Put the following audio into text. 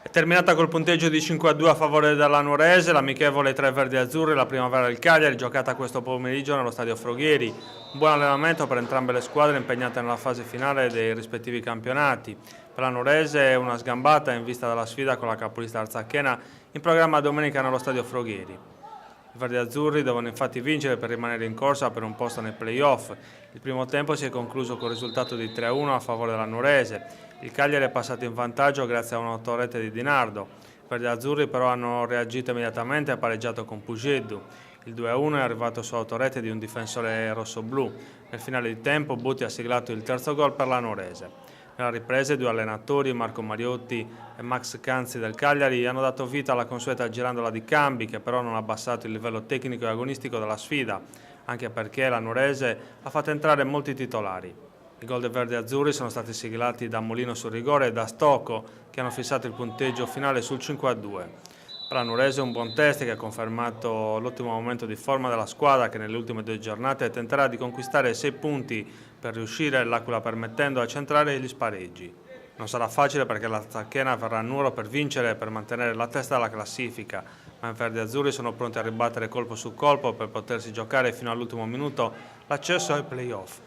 È terminata col punteggio di 5-2 a favore della Nuorese, l'amichevole tra i verdi e azzurri, la primavera del Cagliari, giocata questo pomeriggio nello stadio Froghieri. Un buon allenamento per entrambe le squadre impegnate nella fase finale dei rispettivi campionati. Per la Nuorese una sgambata in vista della sfida con la capolista Arzachena in programma domenica nello stadio Froghieri. I verdi azzurri devono infatti vincere per rimanere in corsa per un posto nei play-off. Il primo tempo si è concluso con il risultato di 3-1 a favore della Nuorese. Il Cagliari è passato in vantaggio grazie a un'autorete di Di Nardo. I verdi azzurri però hanno reagito immediatamente e pareggiato con Pugeddu. Il 2-1 è arrivato su autorete di un difensore rossoblu. Nel finale di tempo Butti ha siglato il terzo gol per la Nuorese. Nella ripresa i due allenatori, Marco Mariotti e Max Canzi del Cagliari, hanno dato vita alla consueta girandola di Cambi, che però non ha abbassato il livello tecnico e agonistico della sfida, anche perché la Nuorese ha fatto entrare molti titolari. I gol dei verdi azzurri sono stati siglati da Molino sul rigore e da Stocco, che hanno fissato il punteggio finale sul 5-2. Per la Nuorese un buon test che ha confermato l'ottimo momento di forma della squadra, che nelle ultime 2 giornate tenterà di conquistare 6 punti per riuscire, l'Aquila permettendo, a centrare gli spareggi. Non sarà facile perché la Zacchena verrà a Nuoro per vincere e per mantenere la testa della classifica, ma i verdi azzurri sono pronti a ribattere colpo su colpo per potersi giocare fino all'ultimo minuto l'accesso ai play-off.